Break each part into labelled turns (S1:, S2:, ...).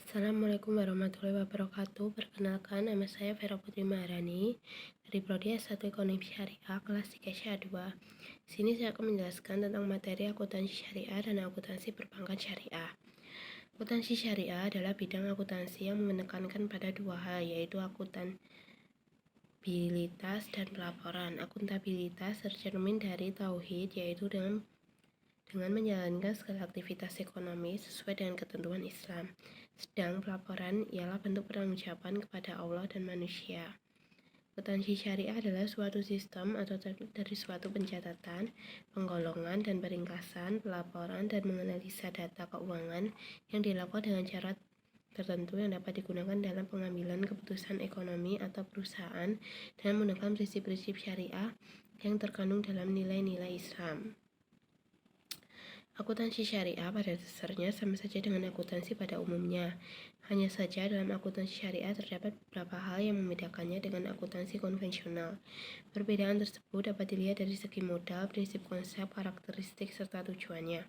S1: Assalamualaikum warahmatullahi wabarakatuh. Perkenalkan, nama saya Vera Putri Maharani dari Prodi S1 Ekonomi Syariah kelas 3 SYA2. Sini saya akan menjelaskan tentang materi akuntansi syariah dan akuntansi perbankan syariah. Akuntansi syariah adalah bidang akuntansi yang menekankan pada dua hal, yaitu akuntabilitas dan pelaporan. Akuntabilitas tercermin dari tauhid, yaitu dengan menjalankan segala aktivitas ekonomi sesuai dengan ketentuan Islam. Sedang pelaporan ialah bentuk pertanggungjawaban kepada Allah dan manusia. Akuntansi syariah adalah suatu sistem atau dari suatu pencatatan, penggolongan dan peringkasan, pelaporan dan menganalisa data keuangan yang dilakukan dengan cara tertentu yang dapat digunakan dalam pengambilan keputusan ekonomi atau perusahaan dan menggunakan prinsip-prinsip syariah yang terkandung dalam nilai-nilai Islam. Akuntansi syariah pada dasarnya sama saja dengan akuntansi pada umumnya. Hanya saja dalam akuntansi syariah terdapat beberapa hal yang membedakannya dengan akuntansi konvensional. Perbedaan tersebut dapat dilihat dari segi modal, prinsip konsep, karakteristik, serta tujuannya.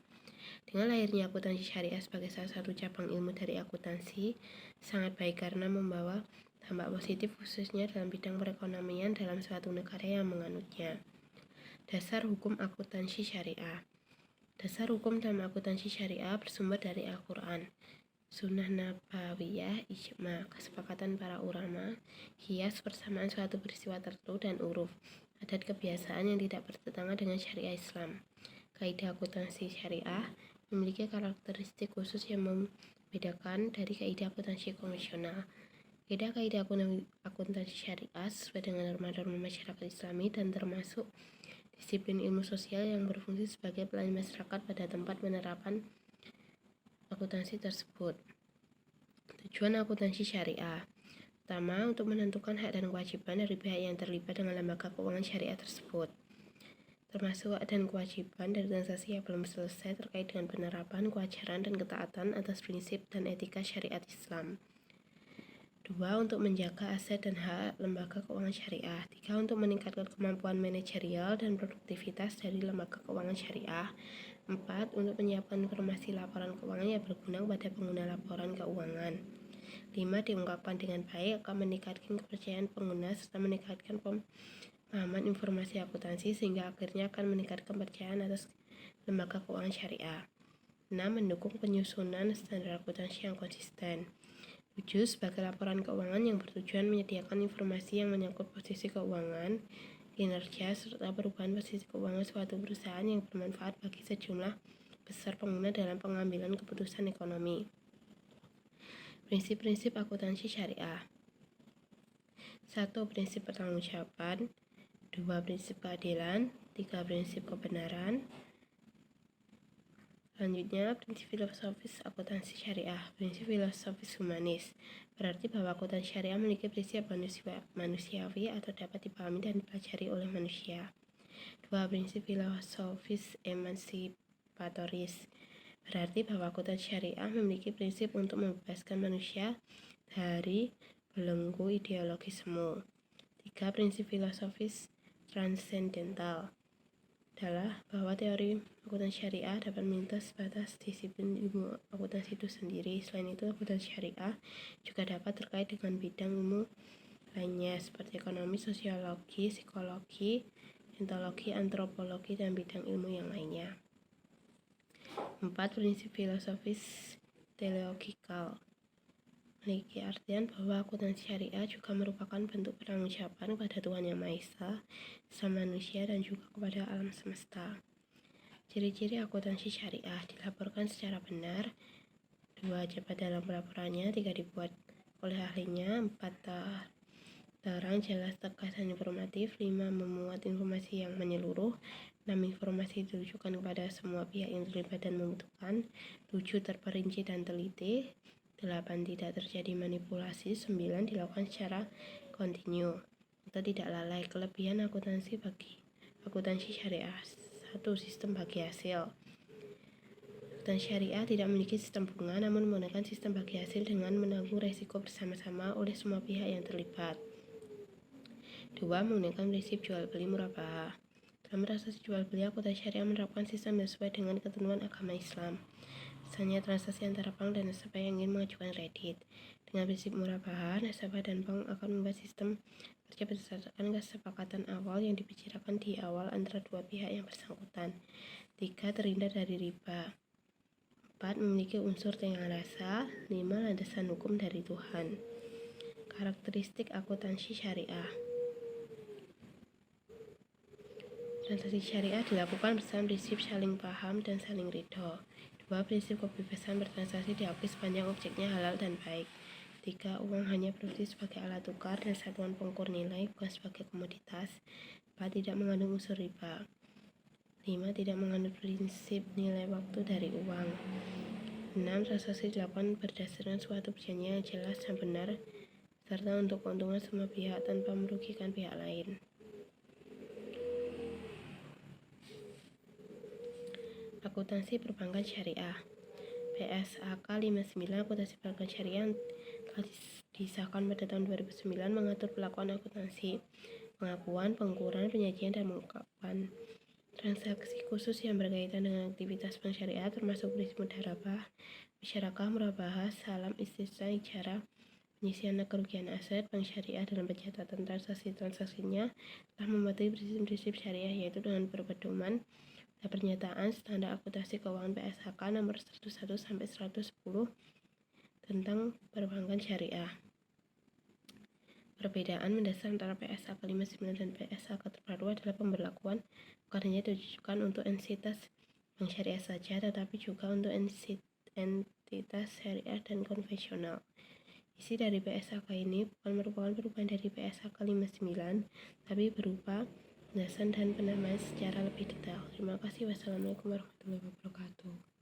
S1: Dengan lahirnya akuntansi syariah sebagai salah satu cabang ilmu dari akuntansi, sangat baik karena membawa dampak positif khususnya dalam bidang perekonomian dalam suatu negara yang menganutnya. Dasar hukum akuntansi syariah. Dasar hukum dalam akuntansi syariah bersumber dari Al-Quran, Sunnah Nabawiyah, Ijma, kesepakatan para ulama, kias persamaan suatu peristiwa tertentu dan uruf, adat kebiasaan yang tidak bertentangan dengan syariah Islam. Kaidah akuntansi syariah memiliki karakteristik khusus yang membedakan dari kaidah akuntansi konvensional. Kaidah akuntansi syariah sesuai dengan norma-norma masyarakat Islami dan termasuk disiplin ilmu sosial yang berfungsi sebagai pelayan masyarakat pada tempat penerapan akuntansi tersebut. Tujuan akuntansi syariah. Pertama, untuk menentukan hak dan kewajiban dari pihak yang terlibat dengan lembaga keuangan syariah tersebut, termasuk hak dan kewajiban dari transaksi yang belum selesai terkait dengan penerapan, kewajaran, dan ketaatan atas prinsip dan etika syariat Islam. 2. Untuk menjaga aset dan hak lembaga keuangan syariah. 3. Untuk meningkatkan kemampuan manajerial dan produktivitas dari lembaga keuangan syariah. 4. Untuk menyiapkan informasi laporan keuangan yang berguna kepada pengguna laporan keuangan. 5. Diungkapkan dengan baik akan meningkatkan kepercayaan pengguna serta meningkatkan pemahaman informasi akuntansi sehingga akhirnya akan meningkatkan kepercayaan atas lembaga keuangan syariah. 6. Mendukung penyusunan standar akuntansi yang konsisten. 7. Sebagai laporan keuangan yang bertujuan menyediakan informasi yang menyangkut posisi keuangan, kinerja, serta perubahan posisi keuangan suatu perusahaan yang bermanfaat bagi sejumlah besar pengguna dalam pengambilan keputusan ekonomi. Prinsip-prinsip akuntansi syariah. 1. Prinsip pertanggungjawaban. 2. Prinsip keadilan. 3. Prinsip kebenaran. Selanjutnya, prinsip filosofis akuntansi syariah. Prinsip filosofis humanis berarti bahwa akuntansi syariah memiliki prinsip manusiawi atau dapat dipahami dan dipelajari oleh manusia. 2. Prinsip filosofis emansipatoris berarti bahwa akuntansi syariah memiliki prinsip untuk membebaskan manusia dari belenggu ideologisme. 3. Prinsip filosofis transendental adalah bahwa teori akuntansi syariah dapat melintas batas disiplin ilmu akuntansi itu sendiri. Selain itu, akuntansi syariah juga dapat terkait dengan bidang ilmu lainnya seperti ekonomi, sosiologi, psikologi, ontologi, antropologi, dan bidang ilmu yang lainnya. 4. Prinsip filosofis teleologikal memiliki artian bahwa akuntansi syariah juga merupakan bentuk pertanggungjawaban kepada Tuhan Yang Maha Esa, sama manusia, dan juga kepada alam semesta. Ciri-ciri akuntansi syariah: dilaporkan secara benar, 2. Cepat dalam pelaporannya, 3. Dibuat oleh ahlinya, 4. Terang, jelas, tegas, dan informatif, 5. Memuat informasi yang menyeluruh, 6. Informasi ditujukan kepada semua pihak yang terlibat dan membutuhkan, 7. Terperinci dan teliti, 8. Tidak terjadi manipulasi, 9. Dilakukan secara kontinu atau tidak lalai. Kelebihan akuntansi syariah: 1. Sistem bagi hasil. Akuntansi syariah tidak memiliki sistem bunga, namun menggunakan sistem bagi hasil dengan menanggung resiko bersama-sama oleh semua pihak yang terlibat. 2. Menggunakan prinsip jual beli murabahah. Dalam transaksi jual beli, akuntansi syariah menerapkan sistem yang sesuai dengan ketentuan agama Islam. misalnya transaksi antara bank dan nasabah yang ingin mengajukan kredit. Dengan prinsip murabahah, nasabah dan bank akan membuat sistem kerja berdasarkan kesepakatan awal yang dibicarakan di awal antara dua pihak yang bersangkutan. 3. Terhindar dari riba. 4. Memiliki unsur tengah rasa. 5. Landasan hukum dari Tuhan. Karakteristik akuntansi syariah. Transaksi syariah dilakukan bersama prinsip saling paham dan saling ridho. 2. Prinsip kebebasan bertransaksi diakui sepanjang objeknya halal dan baik. 3. Uang hanya berfungsi sebagai alat tukar dan satuan pengukur nilai, bukan sebagai komoditas. 4. Tidak mengandung unsur riba. 5. Tidak mengandung prinsip nilai waktu dari uang. 6. Transaksi dilakukan berdasarkan suatu perjanjian yang jelas dan benar, serta untuk keuntungan semua pihak tanpa merugikan pihak lain. Akuntansi Perbankan Syariah. PSAK 59 Akuntansi Perbankan Syariah telah disahkan pada tahun 2009 mengatur pelakuan akuntansi, pengakuan, pengukuran, penyajian, dan pengungkapan transaksi khusus yang berkaitan dengan aktivitas bank syariah, termasuk prinsip mudarabah, musyarakah, murabahah, salam, istisna, ijarah, penyisian kerugian aset. Bank syariah dalam pencatatan transaksinya telah mematuhi prinsip-prinsip syariah, yaitu dengan berpedoman pada pernyataan standar akuntansi keuangan PSAK nomor 101-110 tentang perbankan syariah. Perbedaan mendasar antara PSAK 59 dan PSAK terbaru adalah pemberlakuan bukan hanya ditujukan untuk entitas bank syariah saja, tetapi juga untuk entitas syariah dan konvensional. Isi dari PSAK ini bukan merupakan perubahan dari PSAK 59, tapi berupa penjelasan dan penamaan secara lebih detail. Terima kasih. Wassalamualaikum warahmatullahi wabarakatuh.